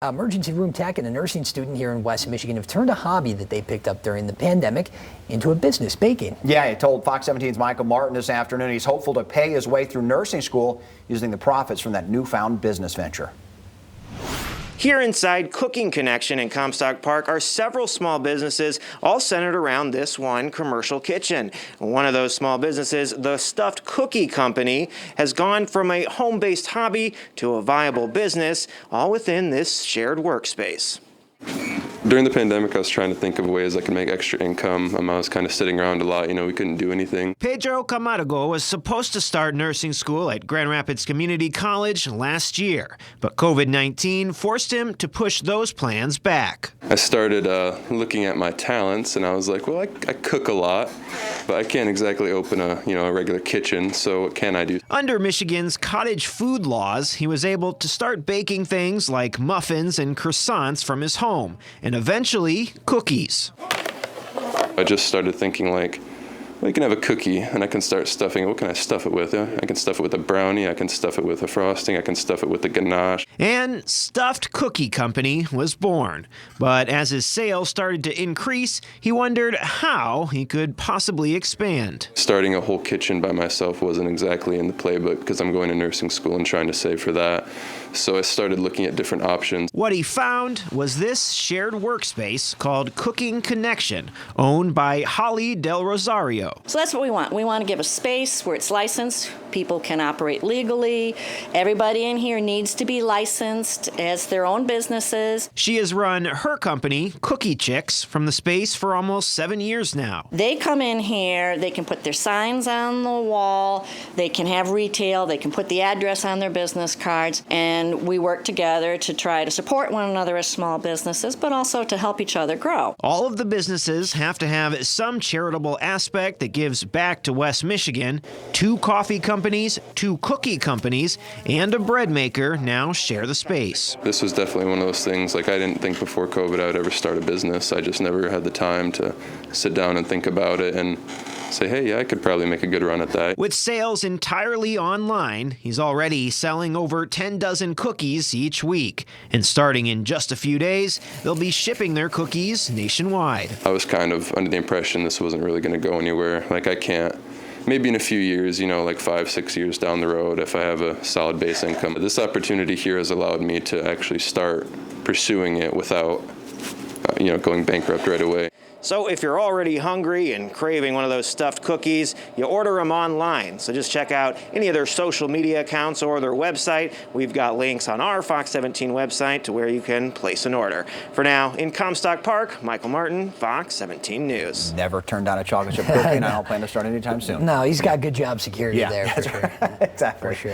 Emergency room tech and a nursing student here in West Michigan have turned a hobby that they picked up during the pandemic into a business, baking. Yeah, he told Fox 17's Michael Martin this afternoon he's hopeful to pay his way through nursing school using the profits from that newfound business venture. Here inside Cooking Connection in Comstock Park are several small businesses, all centered around this one commercial kitchen. One of those small businesses, the Stuft Cookie Company, has gone from a home-based hobby to a viable business, all within this shared workspace. During the pandemic, I was trying to think of ways I could make extra income. I was kind of sitting around a lot, we couldn't do anything. PEDRO CAMARGO was supposed to start nursing school at Grand Rapids Community College last year, but COVID-19 forced him to push those plans back. I started looking at my talents, and I was like, well, I cook a lot, but I can't exactly open a regular kitchen, so what can I do? Under Michigan's cottage food laws, he was able to start baking things like muffins and croissants from his home, and eventually cookies. I just started thinking like, well, you can have a cookie and I can start stuffing it. What can I stuff it with? I can stuff it with a brownie, I can stuff it with a frosting, I can stuff it with a ganache. And Stuft Cookie Company was born. But as his sales started to increase, he wondered how he could possibly expand. Starting a whole kitchen by myself wasn't exactly in the playbook because I'm going to nursing school and trying to save for that. So I started looking at different options. What he found was this shared workspace called Cooking Connection, owned by Holly DELROSARIO. So that's what we want. We want to give a space where it's licensed, people can operate legally. Everybody in here needs to be licensed as their own businesses. She has run her company, Cookie Chicks, from the space for almost 7 years now. They come in here, they can put their signs on the wall, they can have retail, they can put the address on their business cards, and we work together to try to support one another as small businesses, but also to help each other grow. All of the businesses have to have some charitable aspect that gives back to West Michigan. 2 coffee companies, 2 cookie companies, and a bread maker now share the space. This was definitely one of those things, like I didn't think before COVID I would ever start a business. I just never had the time to sit down and think about it and say, hey, yeah, I could probably make a good run at that. With sales entirely online, he's already selling over 10 dozen cookies each week. And starting in just a few days, they'll be shipping their cookies nationwide. I was kind of under the impression this wasn't really going to go anywhere. Like I can't, maybe in a few years, like 5-6 years down the road, if I have a solid base income. This opportunity here has allowed me to actually start pursuing it without, going bankrupt right away. So if you're already hungry and craving one of those stuffed cookies, you order them online. So just check out any of their social media accounts or their website. We've got links on our Fox 17 website to where you can place an order. For now, in Comstock Park, Michael Martin, Fox 17 News. Never turned down a chocolate chip cookie, and I don't plan to start anytime soon. No, he's got good job security there. That's for sure. right. Exactly. For sure.